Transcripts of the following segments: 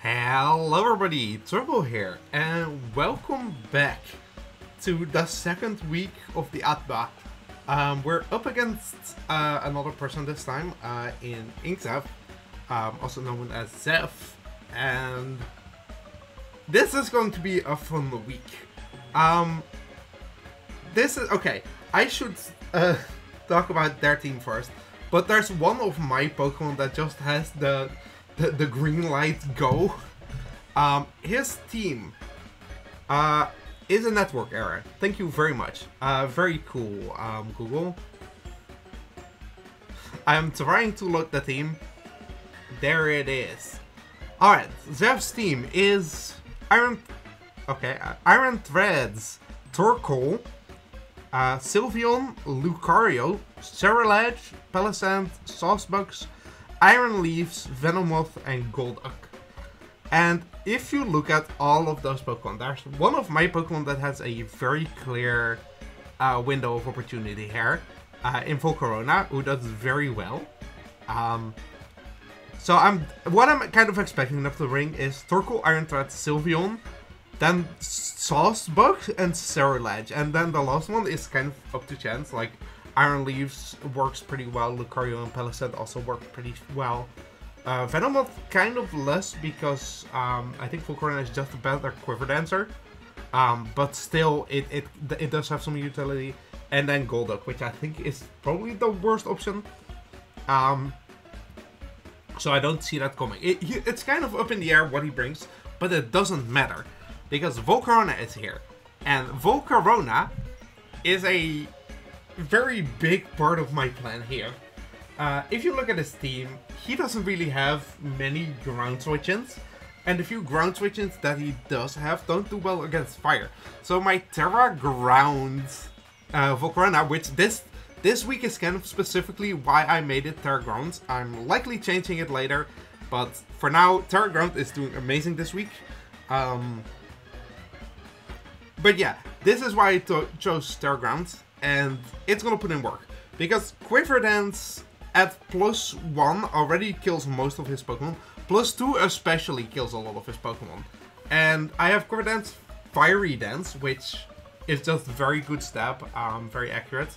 Hello everybody, Turbo here, and welcome back to the second week of the ATBA. We're up against another person this time, in Inkxev, also known as Zev, and this is going to be a fun week. Okay, I should talk about their team first, but there's one of my Pokemon that just has the green light go. His team is a network error. Thank you very much. Very cool, Google. I'm trying to load the team. There it is. Alright, Zev's team is Iron Threads, Torkoal, Sylveon, Lucario, Cerulege, Palisand, Saucebugs, Iron Leaves, Venomoth, and Golduck. And if you look at all of those Pokemon, there's one of my Pokemon that has a very clear window of opportunity here, in Volcarona, who does very well. So what I'm kind of expecting of the ring is Torkoal, Iron Thread, Sylveon, then Saucebugs and Cerulege, and then the last one is kind of up to chance. Like Iron Leaves works pretty well, Lucario and Palisand also work pretty well. Venomoth kind of less because I think Volcarona is just a better Quiver Dancer, but still it does have some utility. And then Golduck, which I think is probably the worst option. So I don't see that coming. It's kind of up in the air what he brings, but it doesn't matter because Volcarona is here, and Volcarona is a very big part of my plan here. If you look at his team, he doesn't really have many ground switch-ins, and the few ground switch-ins that he does have don't do well against fire. So my Terra Ground Volcarona, which this week is kind of specifically why I made it Terra Ground. I'm likely changing it later, but for now, Terra Ground is doing amazing this week. But yeah, this is why I chose Terra Ground, and it's gonna put in work. Because Quiver Dance at +1 already kills most of his Pokemon. +2 especially kills a lot of his Pokemon. And I have Quiver Dance, Fiery Dance, which is just very good stab, very accurate.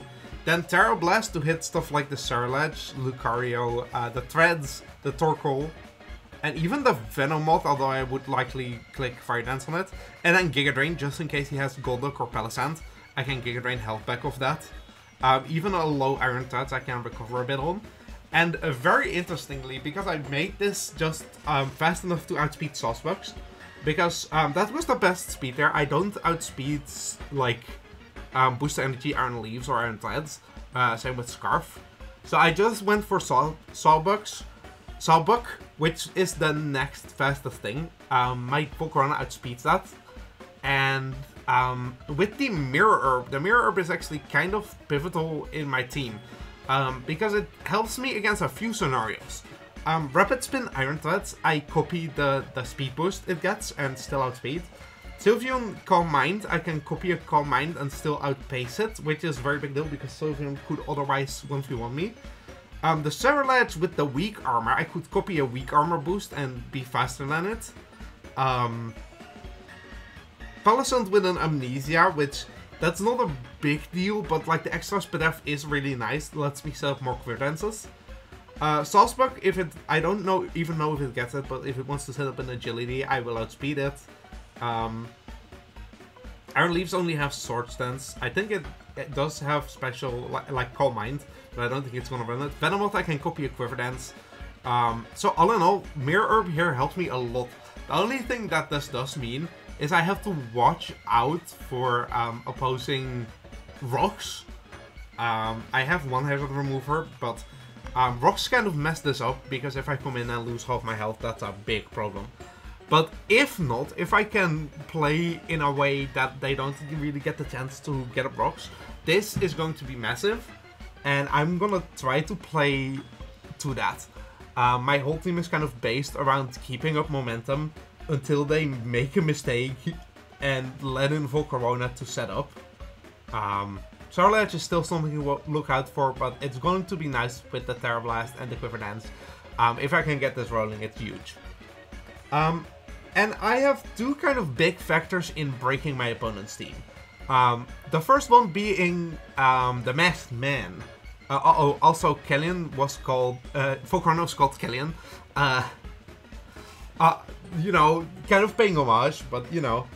Then Terra Blast to hit stuff like the Cerulege, Lucario, the Threads, the Torkoal, and even the Venomoth, although I would likely click Fire Dance on it. And then Giga Drain, just in case he has Golduck or Palisand. I can Giga Drain health back off that. Even a low Iron Touch I can recover a bit on. And very interestingly, because I made this just fast enough to outspeed Saucebugs, because that was the best speed there. I don't outspeed like Boost Energy, Iron Leaves, or Iron Threads. Same with Scarf. So I just went for Sawbuck, which is the next fastest thing. My Volcarona outspeeds that. And with the Mirror Herb is actually kind of pivotal in my team, because it helps me against a few scenarios. Rapid Spin Iron Threads, I copy the speed boost it gets and still outspeed. Sylveon Calm Mind, I can copy a Calm Mind and still outpace it, which is a very big deal because Sylveon could otherwise 1v1 me. The Cerulege with the Weak Armor, I could copy a Weak Armor boost and be faster than it. Palisand with an Amnesia, which that's not a big deal, but like the extra Spadef is really nice. Lets me set up more Quiver Dances. Saucebug, I don't even know if it gets it, but if it wants to set up an Agility, I will outspeed it. Iron Leaves only have Sword Stance. I think it does have special, like Calm Mind, but I don't think it's gonna run it. Venomoth, I can copy a Quiver Dance. So all in all, Mirror Herb here helps me a lot. The only thing that this does mean is I have to watch out for opposing rocks. I have one hazard remover, but rocks kind of mess this up, because if I come in and lose half my health, that's a big problem. But if not, if I can play in a way that they don't really get the chance to get up rocks, this is going to be massive, and I'm gonna try to play to that. My whole team is kind of based around keeping up momentum until they make a mistake and let in Volcarona to set up. Cerulege is still something to look out for, but it's going to be nice with the Terra Blast and the Quiver Dance. If I can get this rolling, it's huge. And I have two kind of big factors in breaking my opponent's team. The first one being the Masked Man. Also Kellyan was called, Volcarno was called Kellyan. You know, kind of paying homage, but you know.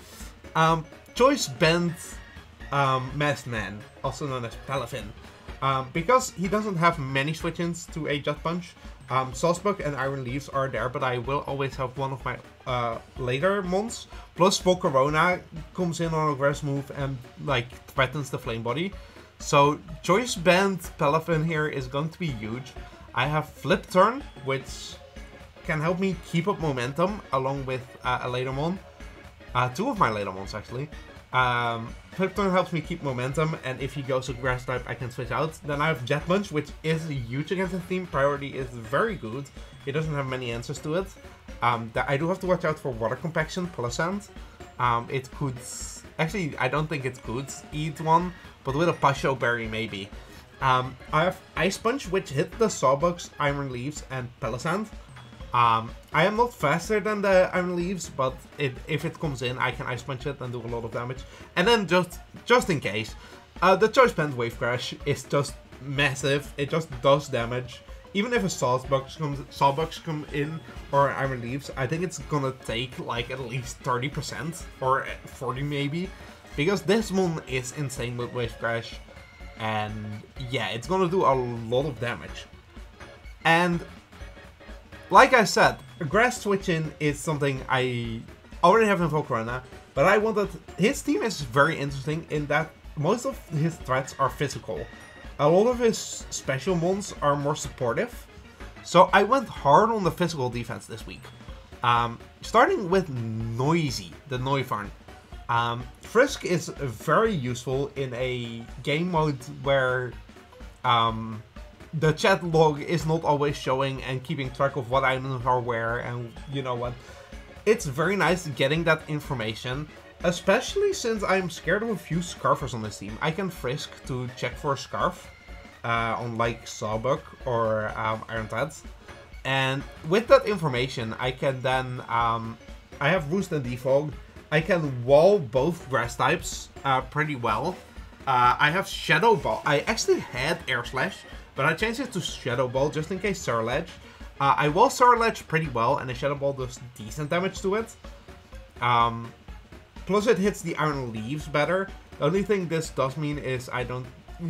Choice banned Masked Man, also known as Palafin, because he doesn't have many switch-ins to a Jet Punch. Saucebuck and Iron Leaves are there, but I will always have one of my later mons. Plus Volcarona comes in on a grass move and like threatens the Flame Body. So choice banned Palafin here is going to be huge. I have Flip Turn, which can help me keep up momentum along with a later mon. Two of my later mons actually. Flip Turn helps me keep momentum, and if he goes to Grass type, I can switch out. Then I have Jet Punch, which is huge against the team. Priority is very good. He doesn't have many answers to it. I do have to watch out for Water Compaction, Palossand. It could... Actually, I don't think it could eat one, but with a Pasho Berry, maybe. I have Ice Punch, which hit the Sawbucks, Iron Leaves, and Palossand. I am not faster than the Iron Leaves, but if it comes in, I can Ice Punch it and do a lot of damage. And then just in case, the Choice Band Wave Crash is just massive. It just does damage. Even if a Sawbucks come in or Iron Leaves, I think it's gonna take like at least 30% or 40 maybe, because this one is insane with Wave Crash, and yeah, it's gonna do a lot of damage. And like I said, Grass Switch-In is something I already have in Volcarona, but I wanted... His team is very interesting in that most of his threats are physical. A lot of his special mons are more supportive, so I went hard on the physical defense this week. Starting with Noisy, the Neuvarn. Frisk is very useful in a game mode where the chat log is not always showing and keeping track of what items are where, and you know what. It's very nice getting that information, especially since I'm scared of a few Scarfers on this team. I can Frisk to check for a Scarf on like Sawbuck or Iron Tads. And with that information, I can then, I have Roost and Defog. I can wall both grass types pretty well. I have Shadow Ball. I actually had Air Slash, but I changed it to Shadow Ball just in case Surledge. I wall Surledge pretty well, and the Shadow Ball does decent damage to it. Plus it hits the Iron Leaves better. The only thing this does mean is I don't...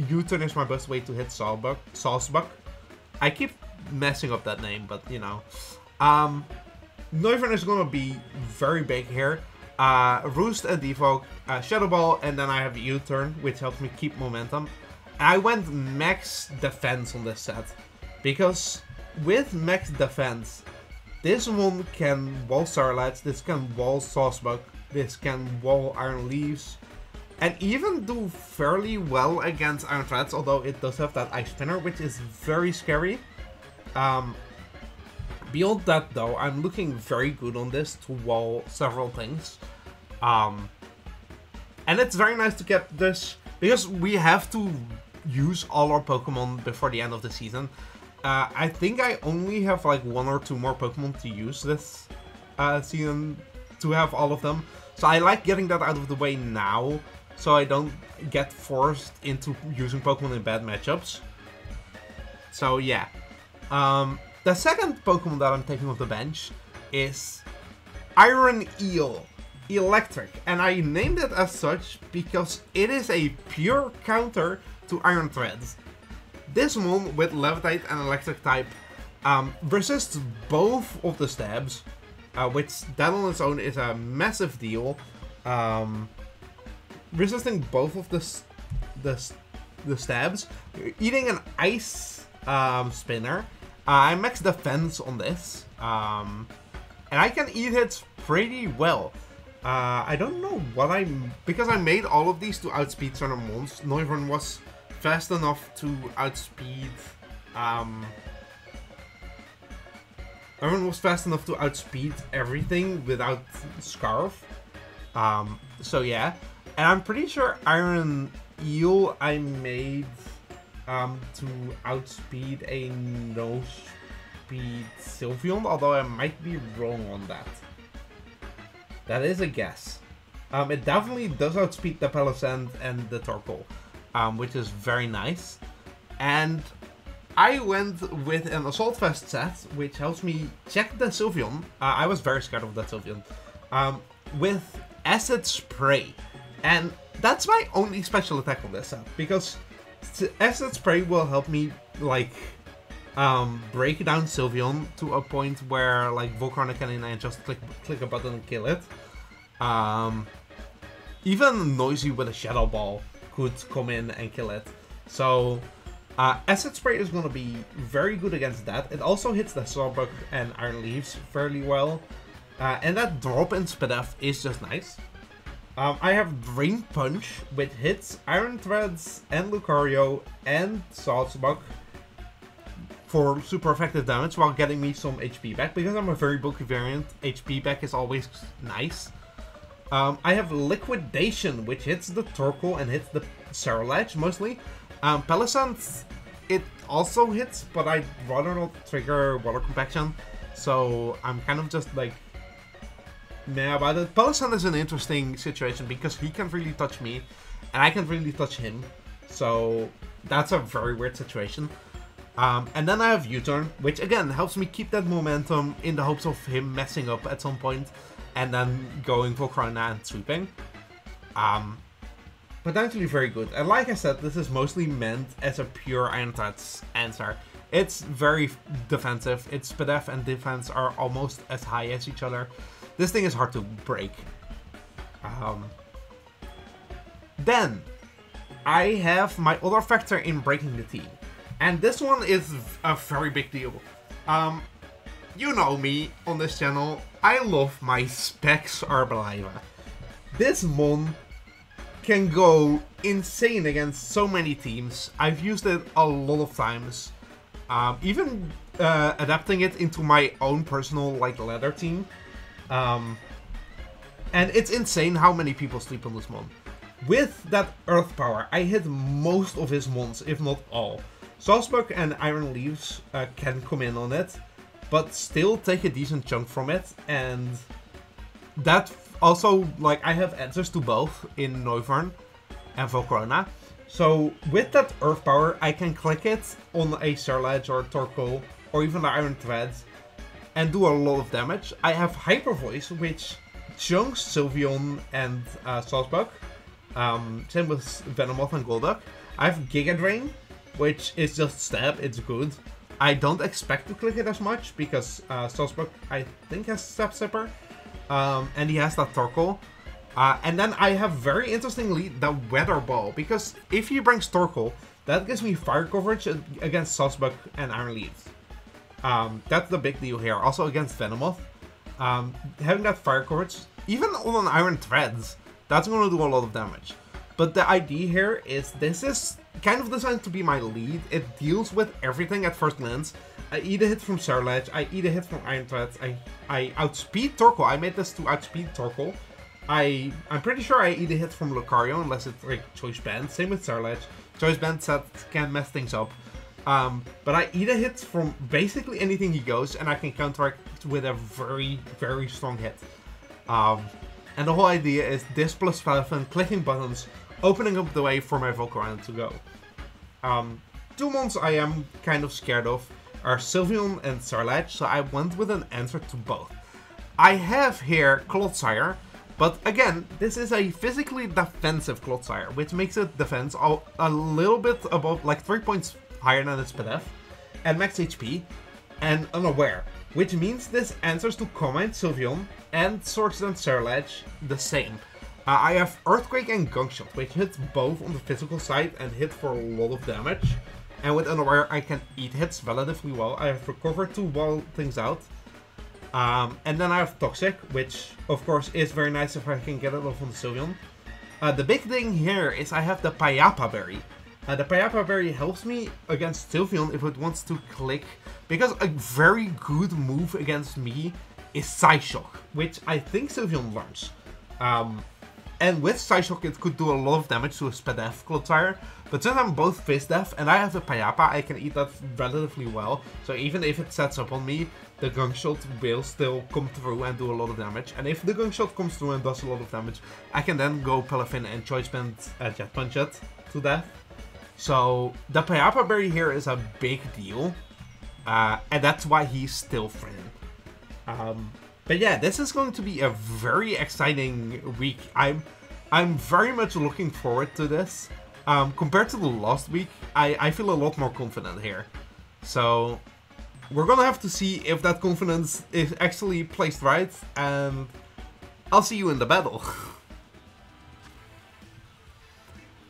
U-turn is my best way to hit Saucebuck. I keep messing up that name, but you know. Neuvarn is gonna be very big here. Roost and Defog, Shadow Ball, and then I have U-turn, which helps me keep momentum. I went max defense on this set, because with max defense, this one can wall Starlights, this can wall Saucebuck, this can wall Iron Leaves, and even do fairly well against Iron Threads, although it does have that Ice Spinner, which is very scary. Beyond that though, I'm looking very good on this to wall several things. And it's very nice to get this, because we have to use all our Pokemon before the end of the season. I think I only have like 1 or 2 more Pokemon to use this season to have all of them. So I like getting that out of the way now, so I don't get forced into using Pokemon in bad matchups. So yeah. The second Pokemon that I'm taking off the bench is Iron Eel. Electric, and I named it as such because it is a pure counter to Iron Threads. This one with Levitate and Electric type resists both of the stabs, which that on its own is a massive deal. Resisting both of the stabs, eating an Ice Spinner. I max defense on this, and I can eat it pretty well. I don't know what because I made all of these to outspeed certain mons. Neuvarn was fast enough to outspeed, everything without Scarf. So yeah, and I'm pretty sure Iron Eel I made to outspeed a no-speed Sylveon, although I might be wrong on that. That is a guess. It definitely does outspeed the Palisand and the Torkoal, which is very nice. And I went with an Assault Vest set, which helps me check the Sylveon. I was very scared of that Sylveon. With Acid Spray. And that's my only special attack on this set, because Acid Spray will help me, like, break down Sylveon to a point where, like, Volcarona Cannon and just click a button and kill it. Even Noisy with a Shadow Ball could come in and kill it. So, Acid Spray is going to be very good against that. It also hits the Sawbuck and Iron Leaves fairly well. And that drop in Spadef is just nice. I have Drain Punch, which hits Iron Threads and Lucario and Sawbuck for super effective damage while getting me some HP back. Because I'm a very bulky variant, HP back is always nice. I have Liquidation, which hits the Torkoal and hits the Cerulege mostly. Palisand, it also hits, but I'd rather not trigger Water Compaction. So I'm kind of just like meh about it. Palisand is an interesting situation because he can really touch me and I can really touch him. So that's a very weird situation. And then I have U-Turn, which again helps me keep that momentum in the hopes of him messing up at some point and then going Volcarona and sweeping. Potentially very good. And like I said, this is mostly meant as a pure Iron Threads answer. It's very defensive. Its Spadef and defense are almost as high as each other. This thing is hard to break. Then, I have my other factor in breaking the team. And this one is a very big deal. You know me on this channel. I love my Specs Arbaliva. This mon can go insane against so many teams. I've used it a lot of times. Even adapting it into my own personal like ladder team. And it's insane how many people sleep on this mon. With that Earth Power, I hit most of his mons, if not all. Sawsbuck and Iron Leaves can come in on it, but still take a decent chunk from it. And that also, like, I have answers to both in Noivern and Volcarona. So with that Earth Power, I can click it on a Cerulege or Torkoal or even the Iron Threads and do a lot of damage. I have Hyper Voice, which chunks Sylveon and Sawsbuck. Same with Venomoth and Golduck. I have Giga Drain, which is just stab, it's good. I don't expect to click it as much because Sawsbuck, I think, has Step Zipper. And he has that Torkoal. And then I have, very interestingly, the Weather Ball. Because if he brings Torkoal, that gives me fire coverage against Sawsbuck and Iron Leaves. That's the big deal here. Also against Venomoth. Having that fire coverage, even on Iron Threads, that's going to do a lot of damage. But the idea here is this is kind of designed to be my lead. It deals with everything at first glance. I eat a hit from Cerulege, I eat a hit from Iron Threads, I outspeed Torkoal. I made this to outspeed Torkoal. I'm pretty sure I eat a hit from Lucario unless it's like Choice Band. Same with Cerulege. Choice Band set can mess things up. But I eat a hit from basically anything he goes, and I can counteract with a very, very strong hit. And the whole idea is this plus 5 and clicking buttons, opening up the way for my Volcarona to go. Two mons I am kind of scared of are Sylveon and Cerulege, so I went with an answer to both. I have here Clodsire, but again, this is a physically defensive Clodsire, which makes it defense a little bit above, like 3 points higher than its Spadef, and max HP, and unaware, which means this answers to Combine Sylveon and Swords and Cerulege the same. I have Earthquake and Gungshot, which hits both on the physical side and hit for a lot of damage. And with Unaware, I can eat hits relatively well. I have Recover to wall things out. And then I have Toxic, which of course is very nice if I can get it off on the Sylveon. The big thing here is I have the Payapa Berry. The Payapa Berry helps me against Sylveon if it wants to click, because a very good move against me is Psyshock, which I think Sylveon learns. And with Psyshock it could do a lot of damage to a Spadef Clodsire, but since I'm both Fizz Def and I have the Payapa, I can eat that relatively well. So even if it sets up on me, the gun shot will still come through and do a lot of damage. And if the gun shot comes through and does a lot of damage, I can then go Palafin and Choice Band Jet Punch it to death. So the Payapa Berry here is a big deal. And that's why he's still friend. But yeah, this is going to be a very exciting week. I'm very much looking forward to this. Compared to the last week, I feel a lot more confident here. So we're gonna have to see if that confidence is actually placed right, and I'll see you in the battle.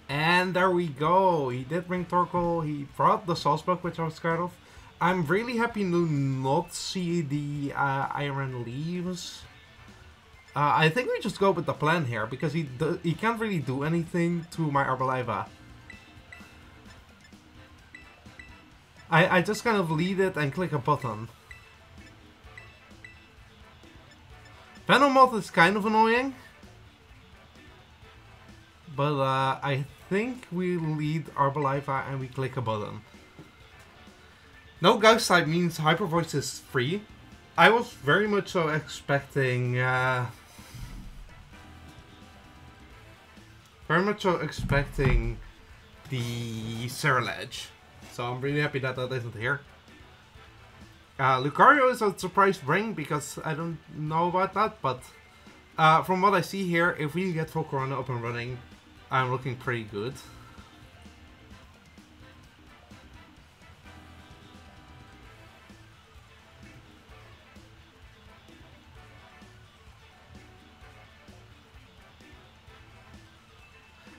And there we go. He did bring Torkoal. He brought the Salzburg, which I was scared of. I'm really happy to not see the Iron Leaves. I think we just go with the plan here, because he can't really do anything to my Arbaliva. I just kind of lead it and click a button. Venomoth is kind of annoying. But I think we lead Arbaliva and we click a button. No Ghost type means Hyper Voice is free. I was very much so expecting... the Cerulege. So I'm really happy that that isn't here. Lucario is a surprise bring because I don't know about that, but from what I see here, if we get Volcarona up and running, I'm looking pretty good.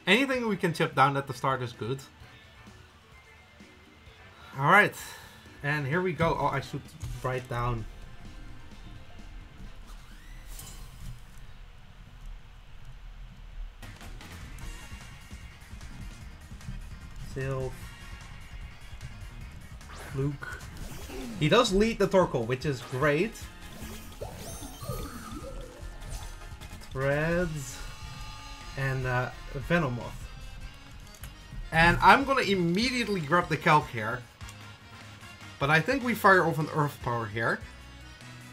Anything we can chip down at the start is good. Alright, and here we go. Oh, I should write down. Sylph. Luke. He does lead the Torkoal, which is great. Threads. And Venomoth. And I'm gonna immediately grab the Calc here. But I think we fire off an Earth Power here.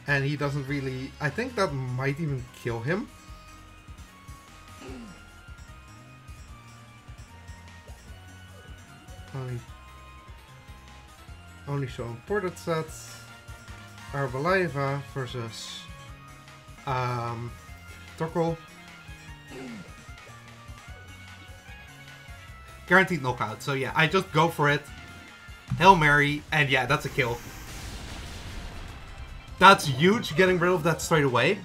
And he doesn't really... I think that might even kill him. Only show imported sets. Arbaliva versus Torkoal. Guaranteed knockout. So yeah, I just go for it. Hail Mary, and yeah, that's a kill. That's huge, getting rid of that straight away.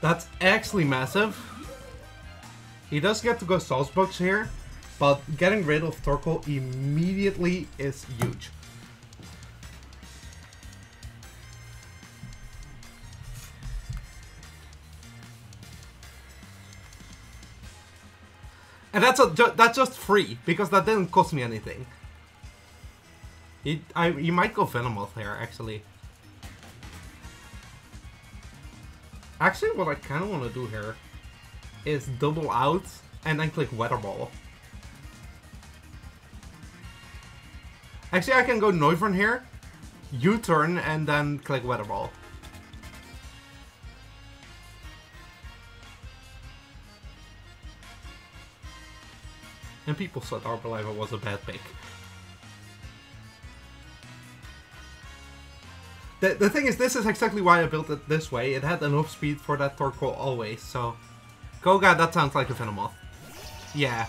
That's actually massive. He does get to go Salzbugs here, but getting rid of Torkoal immediately is huge. And that's just free, because that didn't cost me anything. You might go Venomoth here, actually. Actually, what I kind of want to do here is double out and then click Weather Ball. Actually, I can go Noivern here, U-turn, and then click Weather Ball. And people said Arbaliva was a bad pick. The thing is, this is exactly why I built it this way. It had enough speed for that Torkoal always, so... Koga, that sounds like a Venomoth. Yeah.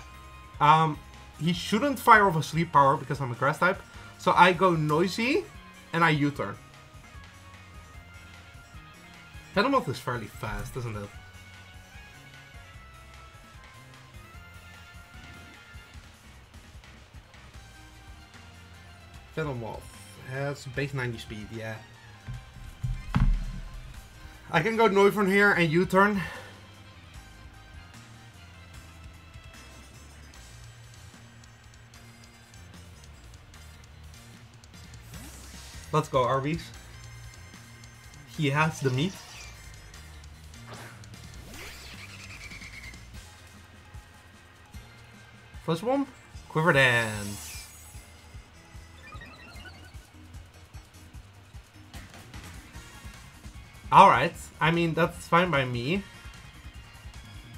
He shouldn't fire off a Sleep Power because I'm a Grass type. So I go Noisy, and I U-turn. Venomoth is fairly fast, isn't it? Venomoth has base 90 speed, yeah. I can go Noivern here and U-turn. Let's go, Arby's. He has the meat. First one, Quiver Dance. Alright, I mean, that's fine by me.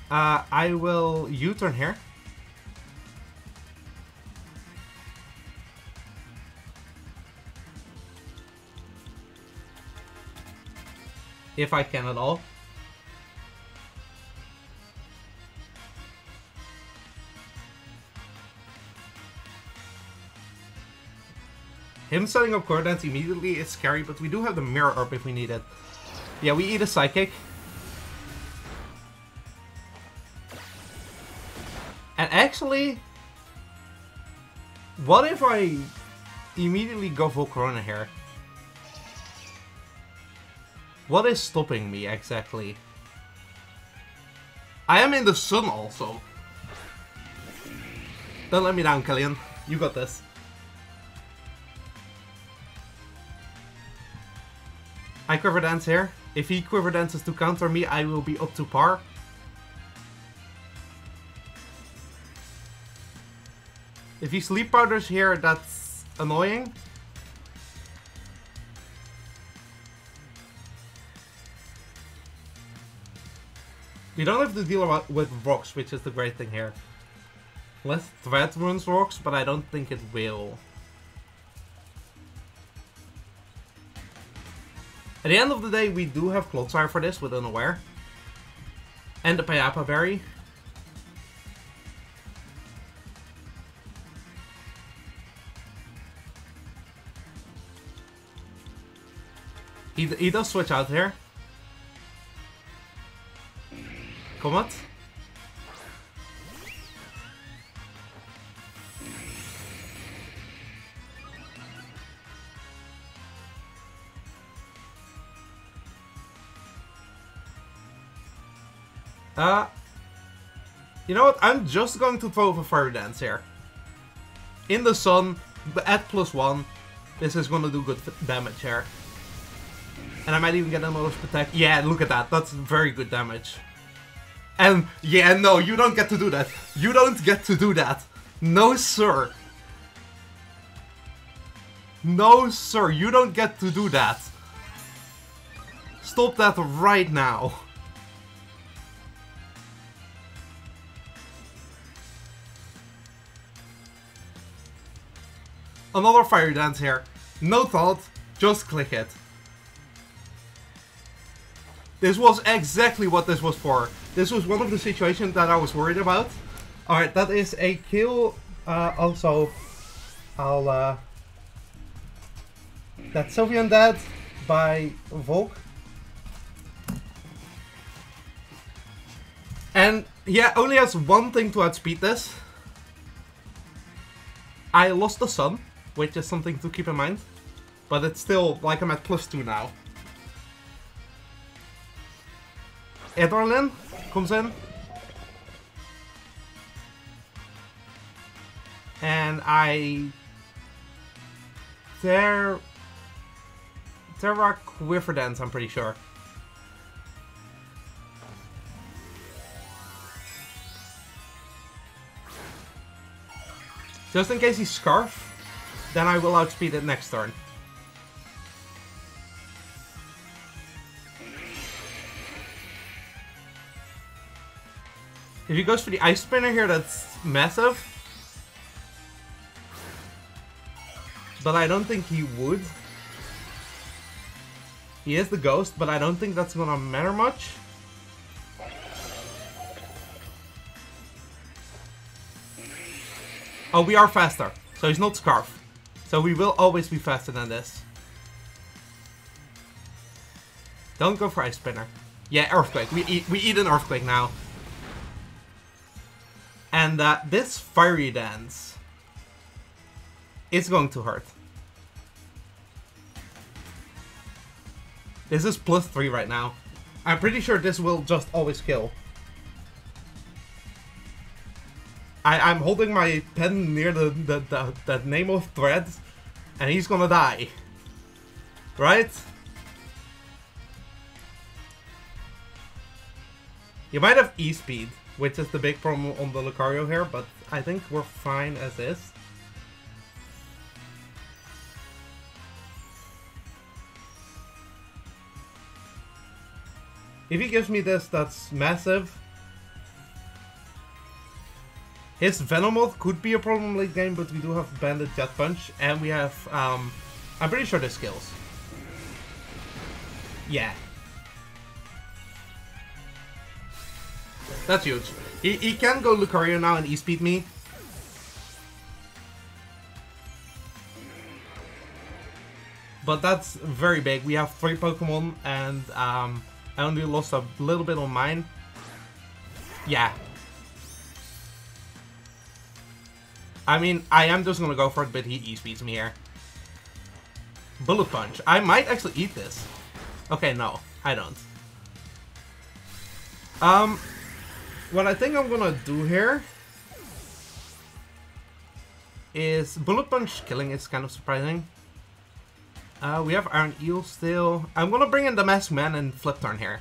I will U-turn here. If I can at all. Him setting up core dance immediately is scary, but we do have the mirror up if we need it. Yeah, we eat a psychic. And actually, what if I immediately go full Corona here? What is stopping me exactly? I am in the sun also. Don't let me down, Kellyan. You got this. I Quiver Dance here. If he Quiver Dances to counter me, I will be up to par. If he Sleep Powders here, that's annoying. We don't have to deal with rocks, which is the great thing here. Unless Thread runs rocks, but I don't think it will. At the end of the day, we do have Clodsire for this with Unaware. And the Payapa Berry. He does switch out here. Comet. You know what? I'm just going to throw a Fire Dance here. In the sun, at +1, this is going to do good damage here. And I might even get another attack. Yeah, look at that. That's very good damage. And yeah, no, you don't get to do that. You don't get to do that. No, sir. No, sir. You don't get to do that. Stop that right now. Another Fire Dance here. No thought. Just click it. This was exactly what this was for. This was one of the situations that I was worried about. Alright, that is a kill. Also, I'll... That's Sylvian Dead by Volk. And yeah, only has one thing to outspeed this. I lost the sun, which is something to keep in mind. But it's still, like, I'm at +2 now. Edorlin comes in. And I... Terra Quiver Dance, I'm pretty sure. Just in case he's Scarf, then I will outspeed it next turn. If he goes for the Ice Spinner here, that's massive. But I don't think he would. He is the Ghost, but I don't think that's gonna matter much. Oh, we are faster. So he's not Scarf. So we will always be faster than this. Don't go for Ice Spinner. Yeah, Earthquake. We eat an Earthquake now. And this Fiery Dance is going to hurt. This is +3 right now. I'm pretty sure this will just always kill. I'm holding my pen near the name of thread, and he's gonna die. Right? You might have E-Speed, which is the big problem on the Lucario here, but I think we're fine as is. If he gives me this, that's massive. His Venomoth could be a problem late game, but we do have Bandit Jet Punch, and we have, I'm pretty sure there's skills. Yeah. That's huge. He can go Lucario now and E-speed me. But that's very big. We have 3 Pokemon, and I only lost a little bit on mine. Yeah. I mean, I am just gonna go for it, but he E-speeds me here. Bullet Punch. I might actually eat this. Okay, no, I don't. What I think I'm gonna do here is Bullet Punch killing is kind of surprising. We have Iron Eel still. I'm gonna bring in the Masked Man and Flip Turn here.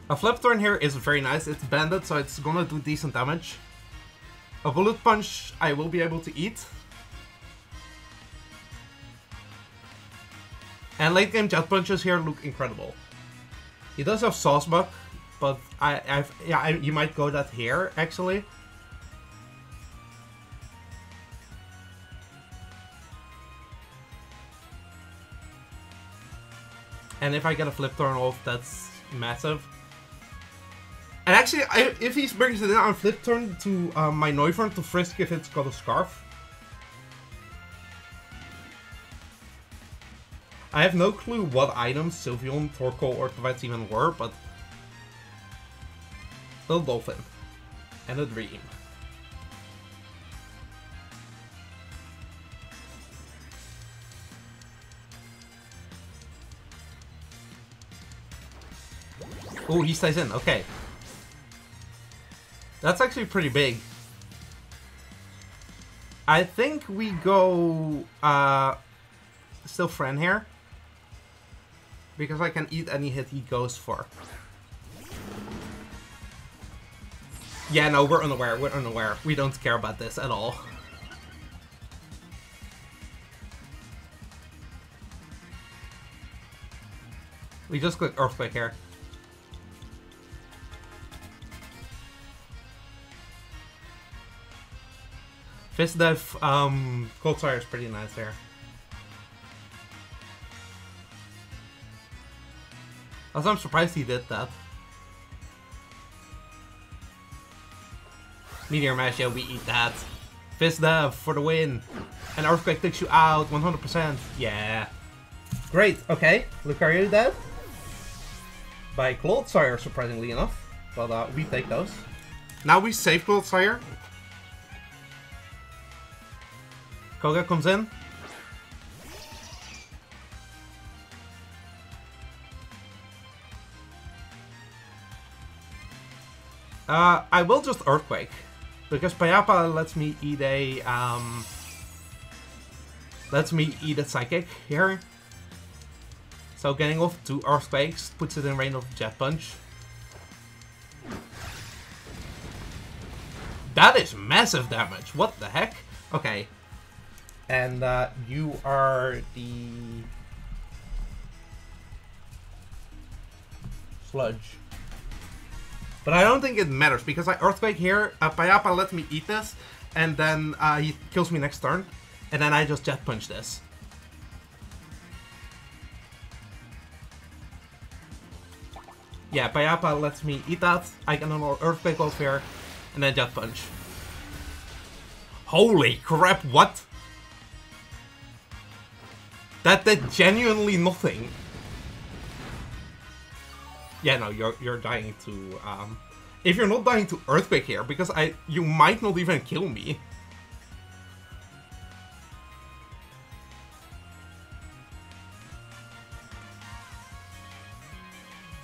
A Flip Turn here is very nice. It's banded, so it's gonna do decent damage. A Bullet Punch I will be able to eat. And late game Jet Punches here look incredible. He does have Saucebuck, but you might go that here actually. And if I get a Flip Turn off, that's massive. And actually, if he brings it in on Flip Turn to my Noivern to Frisk if it's got a Scarf. I have no clue what items Sylveon, Torkoal, or Twice even were, but... Little Dolphin. And a Dream. Oh, he stays in, okay. That's actually pretty big. I think we go still Friend here. Because I can eat any hit he goes for. Yeah, no, we're unaware. We're unaware. We don't care about this at all. We just click Earthquake here. Fist Death, Cold Sire is pretty nice there. Also, I'm surprised he did that. Meteor Mash, yeah, we eat that. Fist Death for the win. And Earthquake takes you out, 100%. Yeah. Great, okay. Lucario dead. By Cold Sire, surprisingly enough. But we take those. Now we save Cold Sire. Koga comes in. I will just Earthquake. Because Payapa lets me eat a Psychic here. So getting off 2 Earthquakes puts it in range of Jet Punch. That is massive damage. What the heck? Okay. And you are the Sludge. But I don't think it matters because I Earthquake here, Payapa lets me eat this, and then he kills me next turn, and then I just Jet Punch this. Yeah, Payapa lets me eat that, I can another Earthquake off here, and then Jet Punch. Holy crap, what? That did genuinely nothing. Yeah, no, you're dying to, if you're not dying to Earthquake here, because you might not even kill me.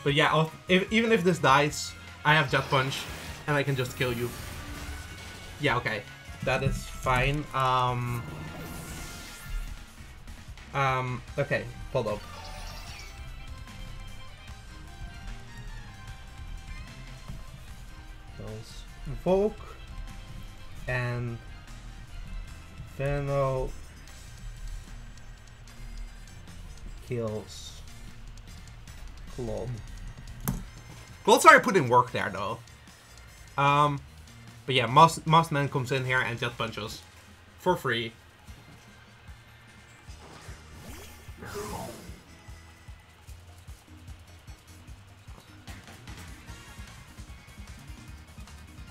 But yeah, even if this dies, I have Jet Punch, and I can just kill you. Yeah, okay. That is fine. Okay, hold up. Invoke. And Veno kills Claude. Claude started putting work there though. But yeah, Mossman comes in here and just punches for free.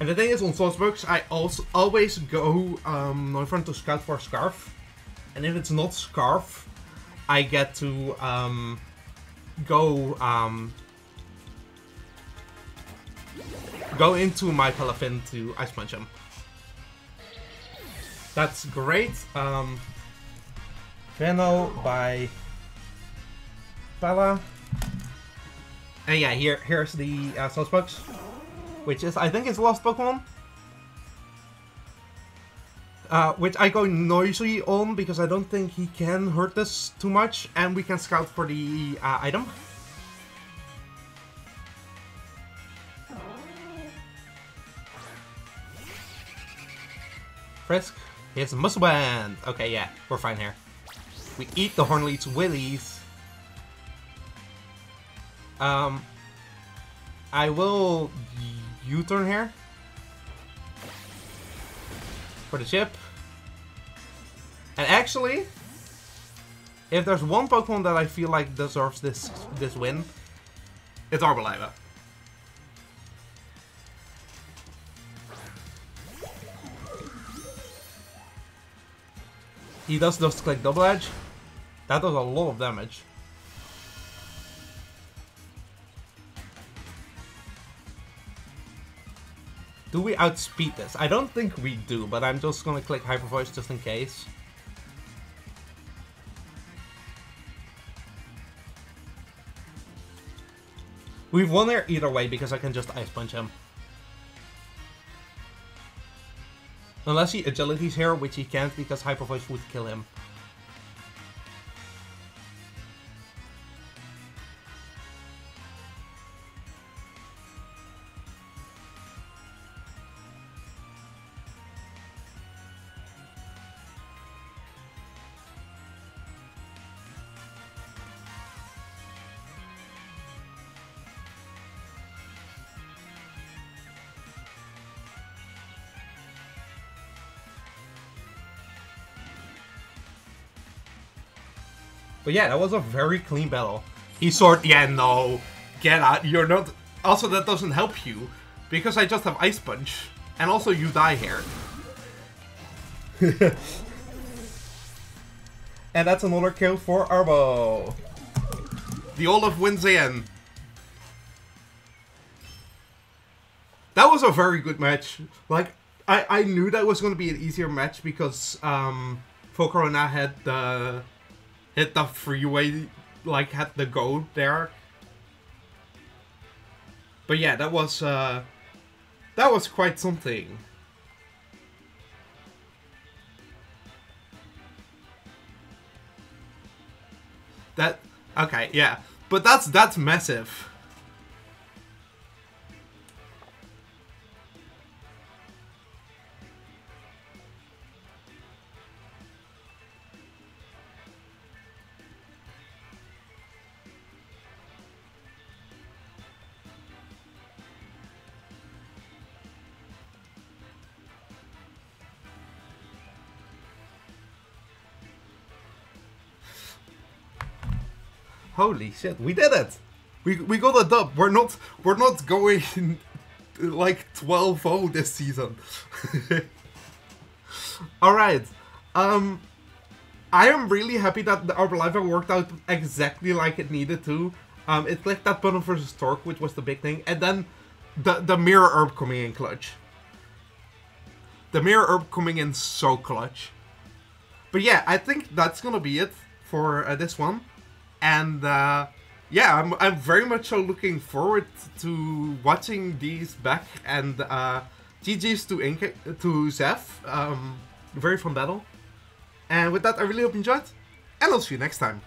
And the thing is, on Sourcebooks, I also always go Northern to scout for Scarf. And if it's not Scarf, I get to go into my Palafin to Ice Punch him. That's great. Veno by Bella. And yeah, here's the Sourcebooks. Which is, I think, his last Pokemon. Which I go noisy on because I don't think he can hurt us too much. And we can scout for the item. Frisk. Here's a Muscle Band. Okay, yeah, we're fine here. We eat the Hornlead's willies. I will U-turn here for the chip. And actually, if there's one Pokemon that I feel like deserves this win, it's Arboliva. He does just click Double Edge. That does a lot of damage. Do we outspeed this? I don't think we do, but I'm just gonna click Hyper Voice just in case. We've won there either way because I can just Ice Punch him. Unless he Agility's here, which he can't because Hyper Voice would kill him. But yeah, that was a very clean battle. He yeah, no. Get out. You're not... Also, that doesn't help you. Because I just have Ice Punch. And also, you die here. And that's another kill for Arbo. The Olaf wins again. That was a very good match. Like, I knew that was going to be an easier match because Volcarona had the... hit the freeway, like, had the go there. But yeah, that was quite something. Okay, yeah. But that's massive. Holy shit, we did it! We got a dub. We're not going like 12-0 this season. Alright. I am really happy that the Arboliva worked out exactly like it needed to. It clicked that button versus Torque, which was the big thing, and then the Mirror Herb coming in clutch. The Mirror Herb coming in so clutch. But yeah, I think that's gonna be it for this one. And yeah, I'm very much so looking forward to watching these back. And GG's to Inkxev. Very fun battle. And with that, I really hope you enjoyed. And I'll see you next time.